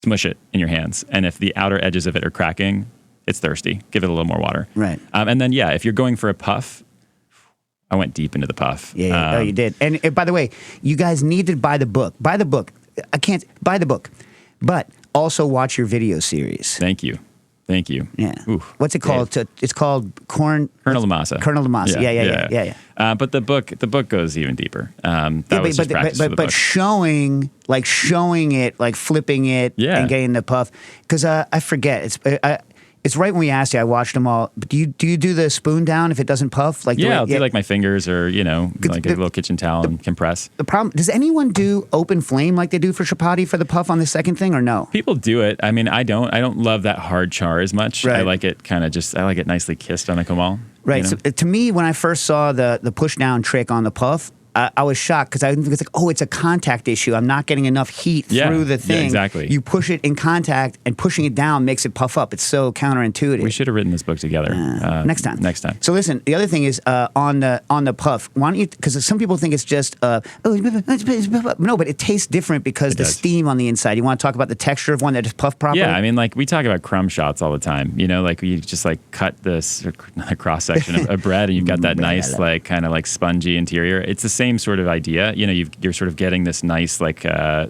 smush it in your hands, and if the outer edges of it are cracking, it's thirsty. Give it a little more water. Right. And then, if you're going for a puff, I went deep into the puff. Yeah, you did. And by the way, you guys need to buy the book. Buy the book. I can't buy the book, but also watch your video series. Thank you. Yeah. Oof, what's it called? Dave. It's called Kernel de Masa. Kernel de Masa. Yeah. But the book goes even deeper. But showing it, like flipping it, and getting the puff. Because I forget. It's right when we asked you. I watched them all. But do you do the spoon down if it doesn't puff? I'll do like my fingers or like a little kitchen towel and compress. The problem, does anyone do open flame like they do for chapati for the puff on the second thing or no? People do it. I mean, I don't love that hard char as much. Right. I like it I like it nicely kissed on a comal. Right. So to me, when I first saw the push down trick on the puff, I was shocked because I was like, oh, it's a contact issue. I'm not getting enough heat through the thing. Yeah, exactly. You push it in contact, and pushing it down makes it puff up. It's so counterintuitive. We should have written this book together. Next time. Next time. So listen, the other thing is on the puff. Why don't you? Because some people think it's just no, but it tastes different because the steam on the inside. You want to talk about the texture of one that just puffed properly? Yeah, I mean, like we talk about crumb shots all the time. You know, like you just like cut this cross section of bread, and you've got that nice, like kind of like spongy interior. It's the same sort of idea. You know, you're sort of getting this nice, like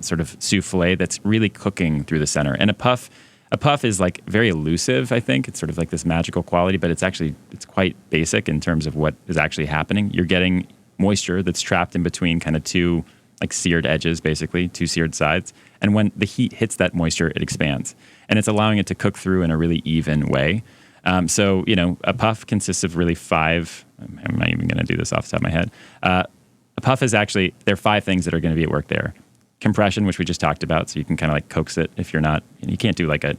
sort of souffle that's really cooking through the center. And a puff is like very elusive. I think it's sort of like this magical quality, but it's quite basic in terms of what is actually happening. You're getting moisture that's trapped in between kind of two like seared edges, basically two seared sides. And when the heat hits that moisture, it expands, and it's allowing it to cook through in a really even way. So, you know, a puff consists of really 5. I'm not even going to do this off the top of my head. A puff is actually, there are 5 things that are going to be at work there. Compression, which we just talked about, so you can kind of like coax it if you're not, you can't do like a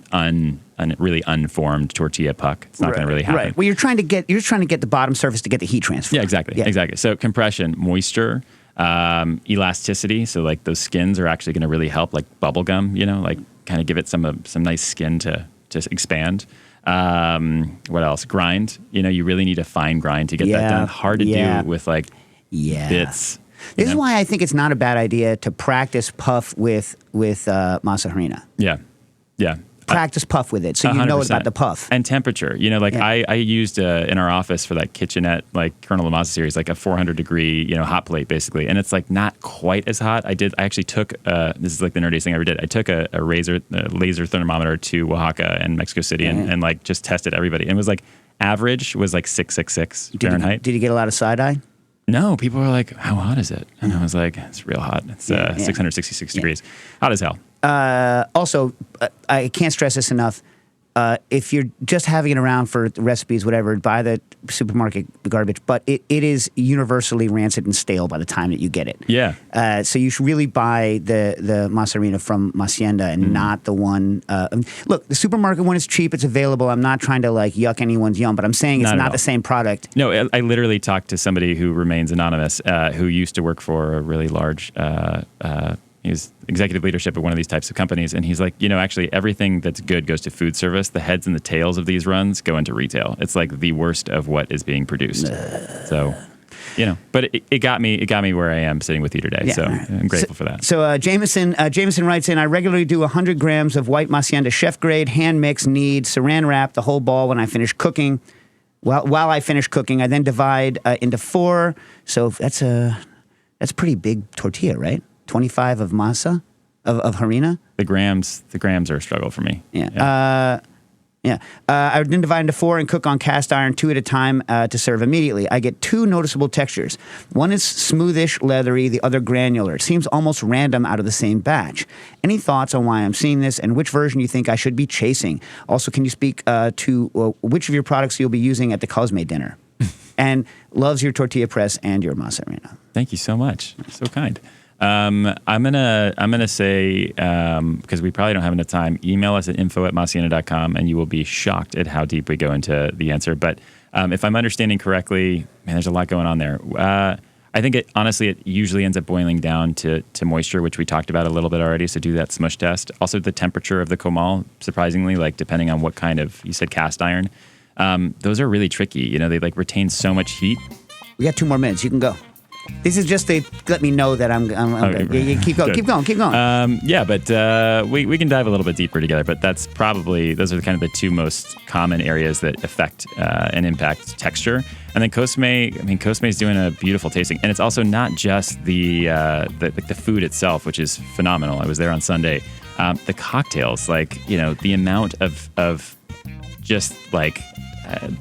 really unformed tortilla puck. It's not going to really happen. Right. Well, you're trying to get the bottom surface to get the heat transfer. Yeah, exactly. So compression, moisture, elasticity. So like those skins are actually going to really help, like bubble gum, you know, like kind of give it some nice skin to expand. What else? Grind. You know, you really need a fine grind to get that done. Hard to do with like bits. This is why I think it's not a bad idea to practice puff with masa harina. Yeah. Practice puff with it, so you know 100%. about the puff. And temperature. You know, like I used in our office for that kitchenette, like Colonel Masa series, like a 400 degree, you know, hot plate basically. And it's like not quite as hot. I actually took, this is like the nerdiest thing I ever did. I took a laser thermometer to Oaxaca and Mexico City and like just tested everybody. And it was like average was like 666 Fahrenheit. Did you get a lot of side eye? No, people were like, how hot is it? And I was like, it's real hot. It's 666 degrees. Hot as hell. Also, I can't stress this enough. If you're just having it around for recipes, whatever, buy the supermarket garbage. But it is universally rancid and stale by the time that you get it. Yeah. So you should really buy the masa harina from Hacienda and not the one. Look, the supermarket one is cheap. It's available. I'm not trying to like yuck anyone's yum, but I'm saying it's not the same product. No, I literally talked to somebody who remains anonymous, who used to work for a really large. He was executive leadership at one of these types of companies, and he's like, you know, actually everything that's good goes to food service. The heads and the tails of these runs go into retail. It's like the worst of what is being produced. So, you know, but it got me where I am sitting with you today. So I'm grateful for that. So Jameson writes in, I regularly do 100 grams of white Hacienda chef grade, hand mix, knead, saran wrap the whole ball when I finish cooking. While I finish cooking, I then divide into 4. So that's pretty big tortilla, right? 25 of masa, of harina. The grams are a struggle for me. Yeah. I would then divide into 4 and cook on cast iron 2 at a time to serve immediately. I get 2 noticeable textures. One is smoothish, leathery, the other granular. It seems almost random out of the same batch. Any thoughts on why I'm seeing this and which version you think I should be chasing? Also, can you speak to which of your products you'll be using at the Cosme dinner? And loves your tortilla press and your masa harina. Thank you so much. You're so kind. I'm gonna say because we probably don't have enough time. Email us at info@masiena.com, and you will be shocked at how deep we go into the answer. But if I'm understanding correctly, man, there's a lot going on there. I think it usually ends up boiling down to moisture, which we talked about a little bit already. So do that Smoosh Test. Also, the temperature of the comal, surprisingly, like depending on what kind of, you said cast iron. Those are really tricky. You know, they like retain so much heat. We got 2 more minutes. You can go. This is just to let me know that I'm good. Yeah, keep going. But we can dive a little bit deeper together. But those are kind of the 2 most common areas that affect and impact texture. And then Cosme is doing a beautiful tasting, and it's also not just the food itself, which is phenomenal. I was there on Sunday. The cocktails, like, you know, the amount of just like.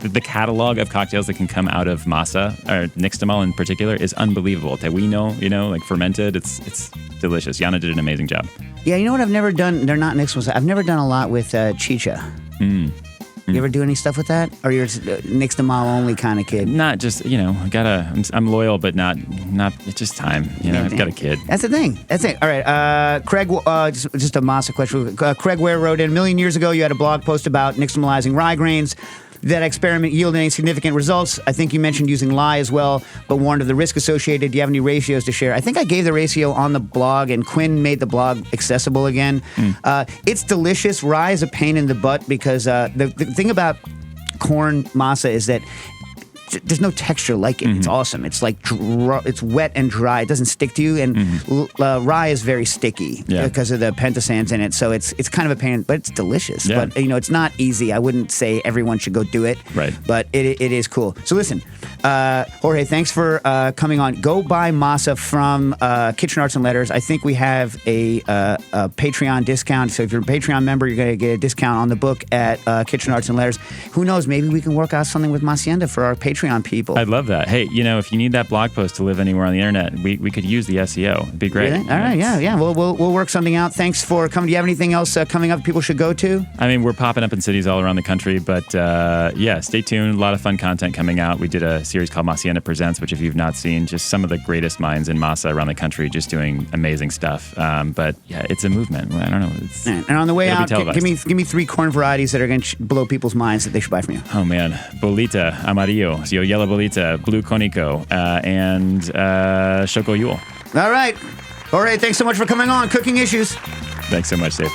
The catalog of cocktails that can come out of masa, or nixtamal in particular, is unbelievable. Tehuino, you know, like fermented, it's delicious. Yana did an amazing job. Yeah, you know what I've never done? They're not nixtamals. I've never done a lot with chicha. You ever do any stuff with that? Or you're nixtamal only kind of kid? Not just, you know, I'm loyal, but not, it's just time. You know, I've got a kid. That's the thing. All right. Craig, just a masa question. Craig Ware wrote in, 1 million years ago, you had a blog post about nixtamalizing rye grains. that experiment yield any significant results? I think you mentioned using lye as well, but warned of the risk associated. Do you have any ratios to share? I think I gave the ratio on the blog, and Quinn made the blog accessible again. It's delicious. Rye is a pain in the butt because the thing about corn masa is that there's no texture like it. It's awesome. It's like it's wet and dry. It doesn't stick to you. And rye is very sticky because of the pentasans in it. So it's kind of a pain, but it's delicious. Yeah. But it's not easy. I wouldn't say everyone should go do it. Right. But it is cool. So listen, Jorge, thanks for coming on. Go buy masa from Kitchen Arts and Letters. I think we have a Patreon discount. So if you're a Patreon member, you're going to get a discount on the book at Kitchen Arts and Letters. Who knows? Maybe we can work out something with Macienda for our Patreon people. I'd love that. Hey, if you need that blog post to live anywhere on the internet, we could use the SEO. It'd be great. Really? All right, yeah. We'll work something out. Thanks for coming. Do you have anything else coming up people should go to? I mean, we're popping up in cities all around the country, but stay tuned. A lot of fun content coming out. We did a series called Macienda Presents, which if you've not seen, just some of the greatest minds in masa around the country just doing amazing stuff. But yeah, it's a movement. I don't know. And on the way out, give me 3 corn varieties that are going to blow people's minds that they should buy from you. Oh man, bolita, amarillo, so yellow bolita, blue conico, and choco yule. All right. Jorge, thanks so much for coming on. Cooking Issues. Thanks so much, Dave.